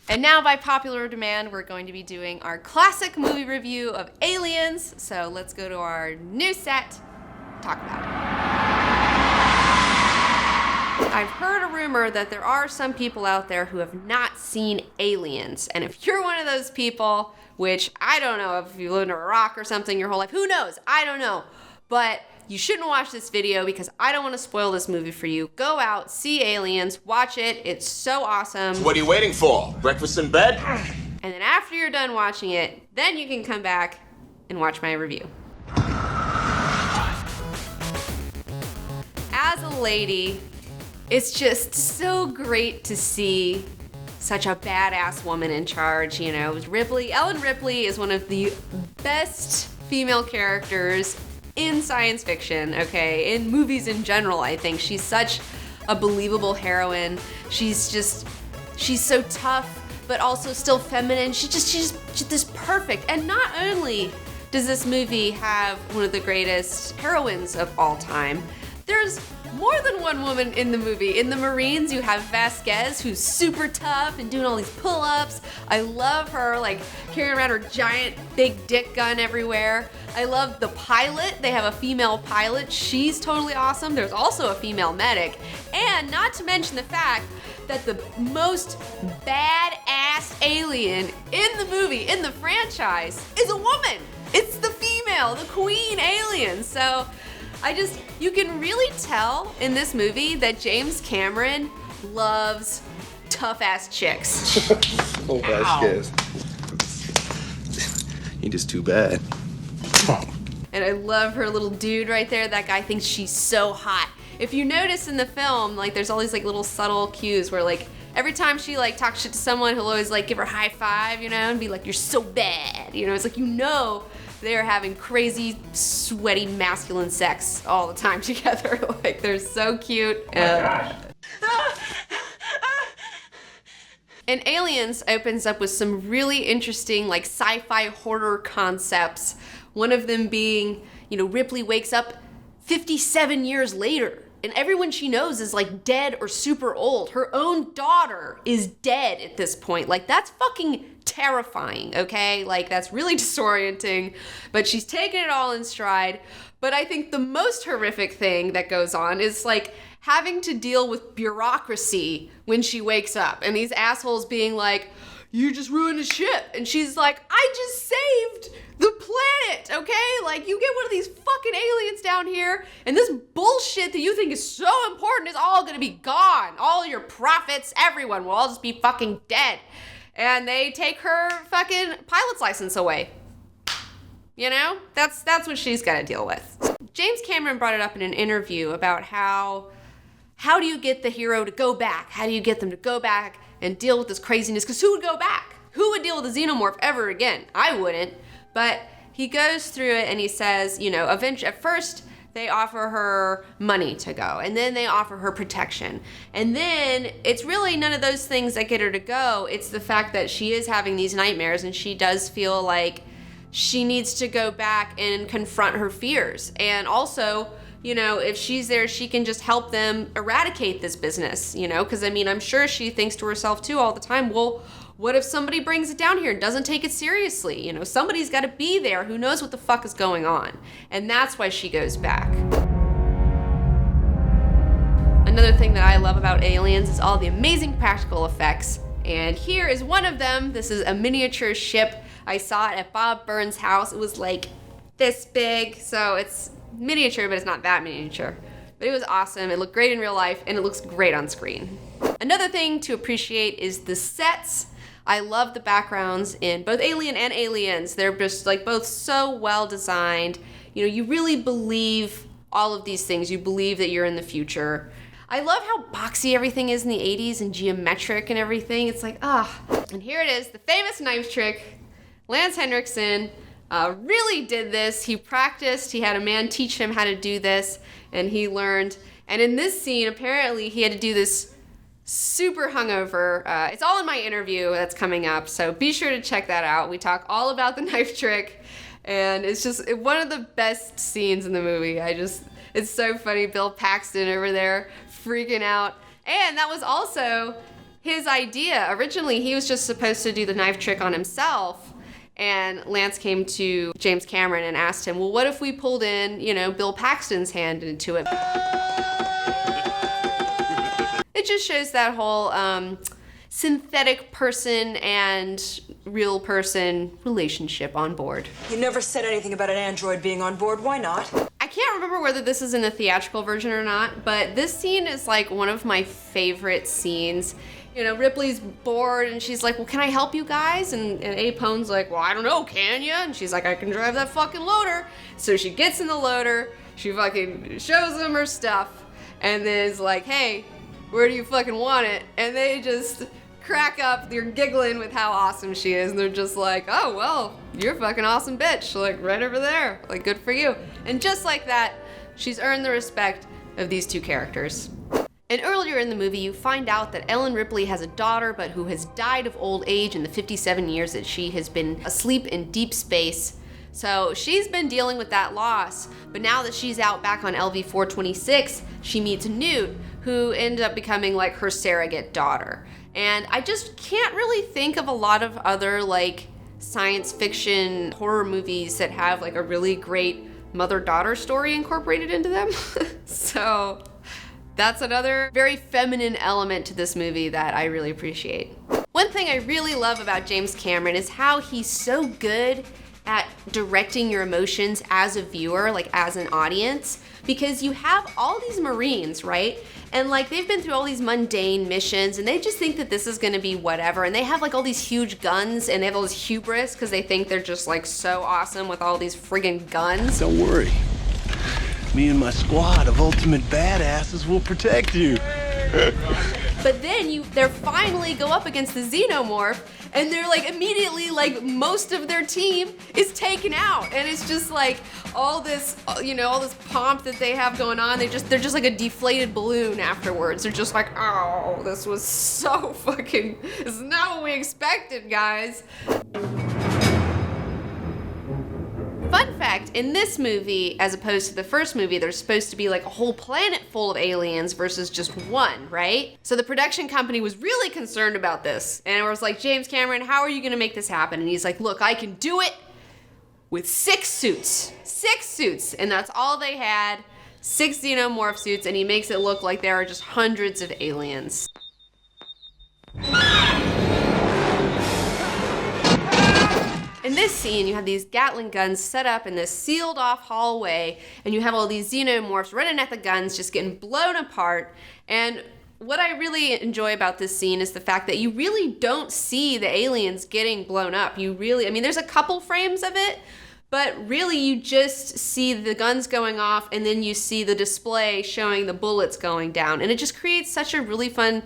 And now, by popular demand, we're going to be doing our classic movie review of Aliens. So let's go to our new set, talk about it. I've heard a rumor that there are some people out there who have not seen Aliens. And if you're one of those people, which I don't know if you lived under a rock or something your whole life, who knows? I don't know. But you shouldn't watch this video because I don't want to spoil this movie for you. Go out, see Aliens, watch it. It's so awesome. So what are you waiting for? Breakfast in bed? And then after you're done watching it, then you can come back and watch my review. As a lady, it's just so great to see such a badass woman in charge. You know, Ellen Ripley is one of the best female characters in science fiction, okay, in movies in general. I think she's such a believable heroine. She's so tough, but also still feminine. She's just perfect. And not only does this movie have one of the greatest heroines of all time, there's more than one woman in the movie. In the Marines, you have Vasquez, who's super tough and doing all these pull-ups. I love her, like, carrying around her giant big dick gun everywhere. I love the pilot. They have a female pilot. She's totally awesome. There's also a female medic. And not to mention the fact that the most badass alien in the movie, in the franchise, is a woman. It's the female, the queen alien. So you can really tell in this movie that James Cameron loves tough-ass chicks. Oh, Vasquez. You're just too bad. And I love her little dude right there. That guy thinks she's so hot. If you notice in the film, like, there's all these, like, little subtle cues where, like, every time she, like, talks shit to someone, he'll always, like, give her a high five, you know, and be like, you're so bad. You know, it's like, you know, they're having crazy, sweaty, masculine sex all the time together. Like, they're so cute. Oh my gosh. And Aliens opens up with some really interesting, like, sci-fi horror concepts. One of them being, you know, Ripley wakes up 57 years later, and everyone she knows is, like, dead or super old. Her own daughter is dead at this point. Like, that's fucking terrifying, okay? Like, that's really disorienting, but she's taking it all in stride. But I think the most horrific thing that goes on is, like, having to deal with bureaucracy when she wakes up, and these assholes being like, you just ruined a ship. And she's like, I just saved the planet, okay? Like, you get one of these fucking aliens down here, and this bullshit that you think is so important is all gonna be gone. All your profits, everyone will all just be fucking dead. And they take her fucking pilot's license away. You know? That's what she's gotta deal with. James Cameron brought it up in an interview about how do you get the hero to go back? How do you get them to go back and deal with this craziness? Because who would go back? Who would deal with a xenomorph ever again? I wouldn't. But he goes through it and he says, you know, eventually, at first they offer her money to go, and then they offer her protection. And then it's really none of those things that get her to go. It's the fact that she is having these nightmares, and she does feel like she needs to go back and confront her fears. And also, you know, if she's there, she can just help them eradicate this business, you know? Because, I mean, I'm sure she thinks to herself, too, all the time, well, what if somebody brings it down here and doesn't take it seriously? You know, somebody's got to be there who knows what the fuck is going on. And that's why she goes back. Another thing that I love about Aliens is all the amazing practical effects. And here is one of them. This is a miniature ship. I saw it at Bob Burns' house. It was like this big, so it's miniature, but it's not that miniature. But it was awesome. It looked great in real life, and it looks great on screen. Another thing to appreciate is the sets. I love the backgrounds in both Alien and Aliens. They're just, like, both so well designed. You know, you really believe all of these things. You believe that you're in the future. I love how boxy everything is in the 80s and geometric and everything. It's like, ah. And here it is, the famous knife trick. Lance Henriksen really did this. He practiced. He had a man teach him how to do this, and he learned. And in this scene, apparently, he had to do this super hungover. It's all in my interview that's coming up, so be sure to check that out. We talk all about the knife trick, and it's just one of the best scenes in the movie. It's so funny. Bill Paxton over there freaking out. And that was also his idea. Originally, he was just supposed to do the knife trick on himself. And Lance came to James Cameron and asked him, well, what if we pulled in, Bill Paxton's hand into it? It just shows that whole synthetic person and real person relationship on board. You never said anything about an android being on board. Why not? I can't remember whether this is in the theatrical version or not, but this scene is like one of my favorite scenes. Ripley's bored and she's like, well, can I help you guys? And Abe Pone's like, well, I don't know, can ya? And she's like, I can drive that fucking loader. So she gets in the loader, she fucking shows them her stuff, and then is like, hey, where do you fucking want it? And they just crack up, they're giggling with how awesome she is, and they're just like, oh, well, you're a fucking awesome bitch, like right over there, like good for you. And just like that, she's earned the respect of these two characters. And earlier in the movie, you find out that Ellen Ripley has a daughter, but who has died of old age in the 57 years that she has been asleep in deep space. So she's been dealing with that loss, but now that she's out back on LV-426, she meets Newt, who ended up becoming like her surrogate daughter. And I just can't really think of a lot of other like science fiction horror movies that have like a really great mother-daughter story incorporated into them. So that's another very feminine element to this movie that I really appreciate. One thing I really love about James Cameron is how he's so good at directing your emotions as a viewer, like as an audience, because you have all these Marines, right? And like they've been through all these mundane missions and they just think that this is gonna be whatever. And they have like all these huge guns and they have all this hubris because they think they're just like so awesome with all these friggin' guns. Don't worry. Me and my squad of ultimate badasses will protect you. But then they finally go up against the xenomorph and they're like immediately like most of their team is taken out. And it's just like all this, all this pomp that they have going on. They're just like a deflated balloon afterwards. They're just like, oh, this was so fucking, this is not what we expected, guys. Fun fact, in this movie, as opposed to the first movie, there's supposed to be like a whole planet full of aliens versus just one, right? So the production company was really concerned about this. And it was like, James Cameron, how are you gonna make this happen? And he's like, look, I can do it with 6 suits. 6 suits, and that's all they had. 6 xenomorph suits, and he makes it look like there are just hundreds of aliens. In this scene, you have these Gatling guns set up in this sealed off hallway, and you have all these xenomorphs running at the guns, just getting blown apart. And what I really enjoy about this scene is the fact that you really don't see the aliens getting blown up. There's a couple frames of it, but really you just see the guns going off, and then you see the display showing the bullets going down. And it just creates such a really fun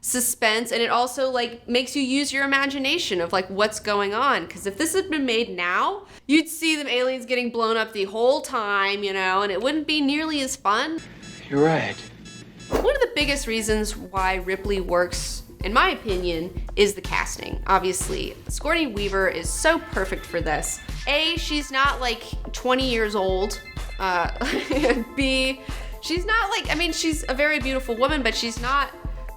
suspense, and it also like makes you use your imagination of like what's going on, because if this had been made now, you'd see them aliens getting blown up the whole time, and it wouldn't be nearly as fun. You're right. One of the biggest reasons why Ripley works, in my opinion, is the casting. Obviously, Sigourney Weaver is so perfect for this. A, she's not like 20 years old. And B, she's not like, she's a very beautiful woman, but she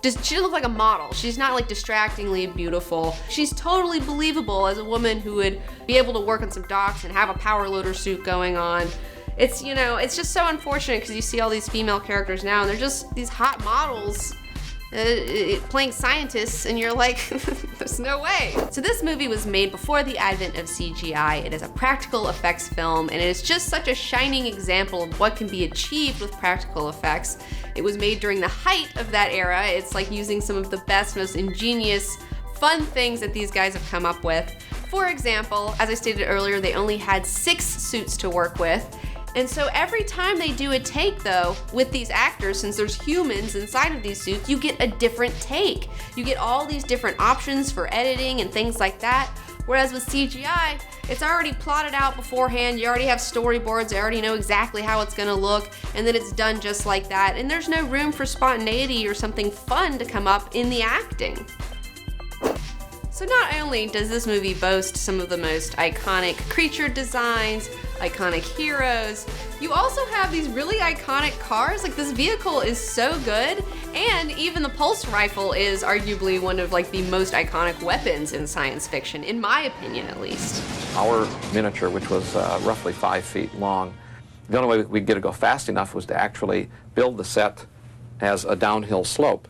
doesn't look like a model. She's not like distractingly beautiful. She's totally believable as a woman who would be able to work on some docks and have a power loader suit going on. It's, it's just so unfortunate because you see all these female characters now and they're just these hot models playing scientists, and you're like, there's no way. So this movie was made before the advent of CGI. It is a practical effects film, and it is just such a shining example of what can be achieved with practical effects. It was made during the height of that era. It's like using some of the best, most ingenious, fun things that these guys have come up with. For example, as I stated earlier, they only had 6 suits to work with. And so every time they do a take, though, with these actors, since there's humans inside of these suits, you get a different take. You get all these different options for editing and things like that. Whereas with CGI, it's already plotted out beforehand. You already have storyboards. You already know exactly how it's gonna look, and then it's done just like that. And there's no room for spontaneity or something fun to come up in the acting. So not only does this movie boast some of the most iconic creature designs, iconic heroes, you also have these really iconic cars. Like, this vehicle is so good, and even the pulse rifle is arguably one of like the most iconic weapons in science fiction, in my opinion at least. Our miniature, which was roughly 5 feet long, the only way we could get it to go fast enough was to actually build the set as a downhill slope.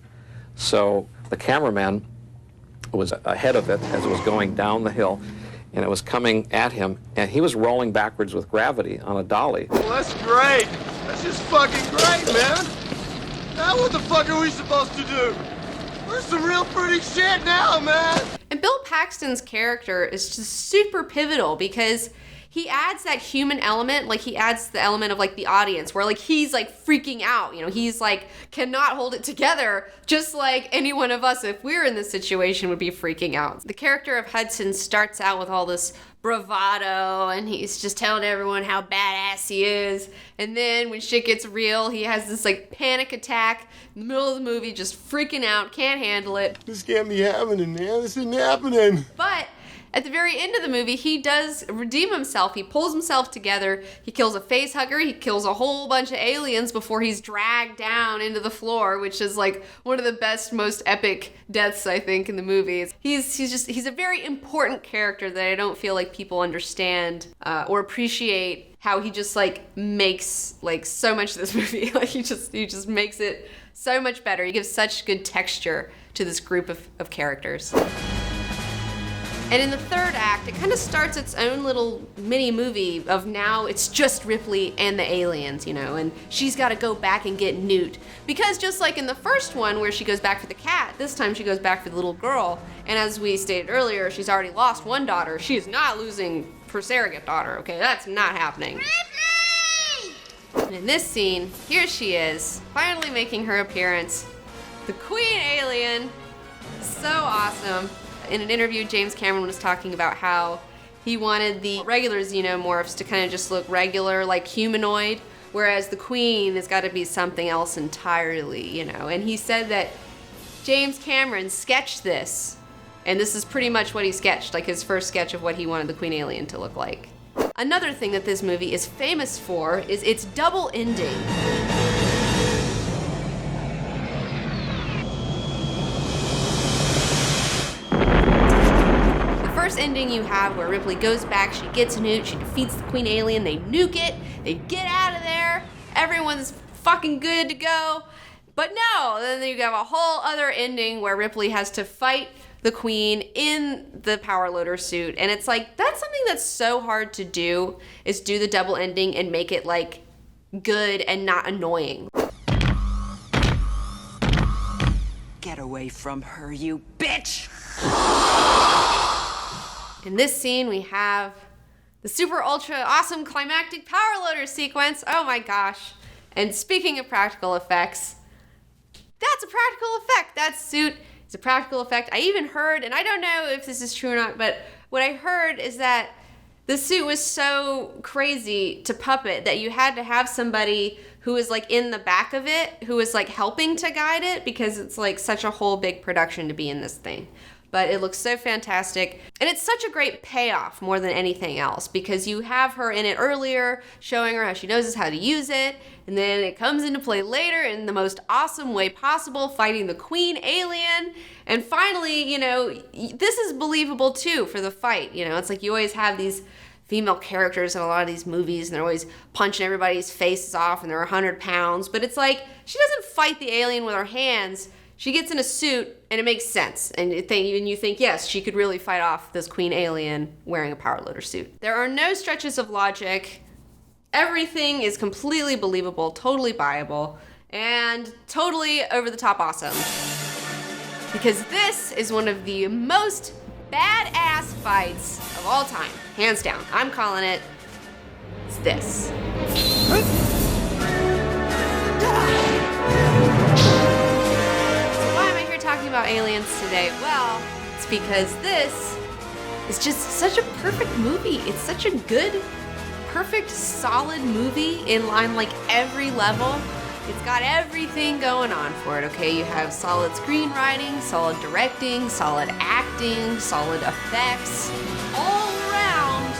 So the cameraman was ahead of it as it was going down the hill, and it was coming at him, and he was rolling backwards with gravity on a dolly. Well, that's great. That's just fucking great, man. Now what the fuck are we supposed to do? We're some real pretty shit now, man. And Bill Paxton's character is just super pivotal because he adds that human element, like he adds the element of like the audience where like he's like freaking out, you know, he's like cannot hold it together, just like any one of us if we're in this situation would be freaking out. The character of Hudson starts out with all this bravado and he's just telling everyone how badass he is, and then when shit gets real he has this like panic attack in the middle of the movie, just freaking out, can't handle it. This can't be happening, man. This isn't happening. But at the very end of the movie, he does redeem himself. He pulls himself together. He kills a face hugger. He kills a whole bunch of aliens before he's dragged down into the floor, which is like one of the best, most epic deaths, I think, in the movies. He's a very important character that I don't feel like people understand or appreciate how he just like makes like so much of this movie. Like he just makes it so much better. He gives such good texture to this group of characters. And in the third act, it kind of starts its own little mini movie of now it's just Ripley and the aliens, you know, and she's got to go back and get Newt. Because just like in the first one where she goes back for the cat, this time she goes back for the little girl. And as we stated earlier, she's already lost one daughter. She is not losing her surrogate daughter, okay? That's not happening. Ripley! And in this scene, here she is, finally making her appearance. The Queen Alien. So awesome. In an interview, James Cameron was talking about how he wanted the regular xenomorphs to kind of just look regular, like humanoid, whereas the Queen has got to be something else entirely, you know. And he said that James Cameron sketched this, and this is pretty much what he sketched, like his first sketch of what he wanted the Queen Alien to look like. Another thing that this movie is famous for is its double ending. Ending you have where Ripley goes back, she gets Newt, she defeats the Queen Alien, they nuke it, they get out of there, everyone's fucking good to go. But no, then you have a whole other ending where Ripley has to fight the Queen in the power loader suit, and it's like, that's something that's so hard to do, is do the double ending and make it like good and not annoying. Get away from her, you bitch! In this scene, we have the super ultra awesome climactic power loader sequence. Oh my gosh. And speaking of practical effects, that's a practical effect. That suit is a practical effect. I even heard, and I don't know if this is true or not, but what I heard is that the suit was so crazy to puppet that you had to have somebody who was like in the back of it, who was like helping to guide it, because it's like such a whole big production to be in this thing. But it looks so fantastic. And it's such a great payoff more than anything else, because you have her in it earlier, showing her how she knows how to use it, and then it comes into play later in the most awesome way possible, fighting the Queen Alien. And finally, you know, this is believable too for the fight. You know, it's like you always have these female characters in a lot of these movies, and they're always punching everybody's faces off, and they're 100 pounds. But it's like, she doesn't fight the alien with her hands. She gets in a suit, and it makes sense. And you think, yes, she could really fight off this Queen Alien wearing a power loader suit. There are no stretches of logic. Everything is completely believable, totally buyable, and totally over-the-top awesome. Because this is one of the most badass fights of all time. Hands down. I'm calling it. It's this. Talking about aliens today? Well, it's because this is just such a perfect movie. It's such a good, perfect, solid movie in line like every level. It's got everything going on for it, okay? You have solid screenwriting, solid directing, solid acting, solid effects, all around.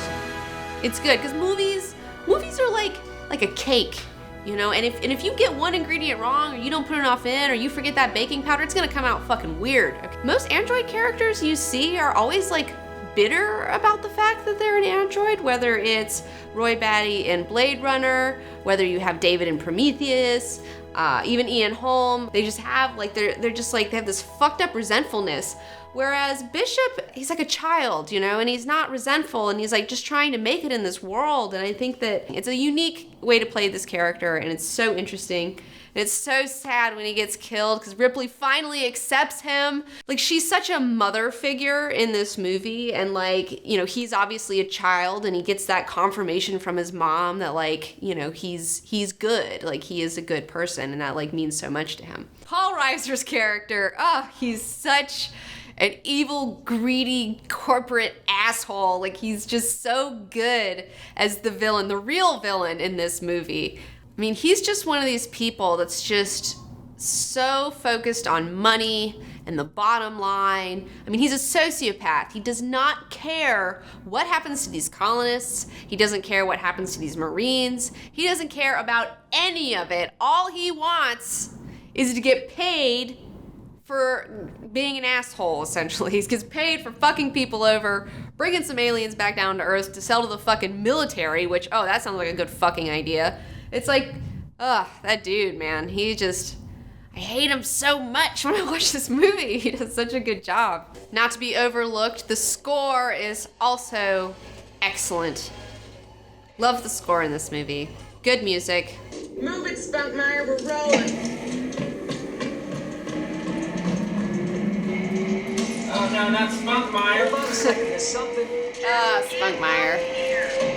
It's good, because movies are like a cake, you know? And if you get one ingredient wrong, or you don't put enough in, or you forget that baking powder, it's gonna come out fucking weird. Okay? Most android characters you see are always like bitter about the fact that they're an android, whether it's Roy Batty in Blade Runner, whether you have David in Prometheus, even Ian Holm. They just have like, they're just like, they have this fucked up resentfulness. Whereas Bishop, he's like a child, you know, and he's not resentful, and he's like just trying to make it in this world. And I think that it's a unique way to play this character, and it's so interesting. And it's so sad when he gets killed, because Ripley finally accepts him. Like, she's such a mother figure in this movie, and like, you know, he's obviously a child, and he gets that confirmation from his mom that like, you know, he's good, like he is a good person, and that like means so much to him. Paul Reiser's character, he's such an evil, greedy, corporate asshole. Like, he's just so good as the villain, the real villain in this movie. I mean, he's just one of these people that's just so focused on money and the bottom line. I mean, he's a sociopath. He does not care what happens to these colonists. He doesn't care what happens to these Marines. He doesn't care about any of it. All he wants is to get paid for being an asshole, essentially. He gets paid for fucking people over, bringing some aliens back down to Earth to sell to the fucking military, which, that sounds like a good fucking idea. It's like, that dude, man, I hate him so much when I watch this movie. He does such a good job. Not to be overlooked, the score is also excellent. Love the score in this movie. Good music. Move it, Spunkmeyer, we're rolling. Oh, no, not Spunkmeyer. Hold on a second, there's something. Spunkmeyer.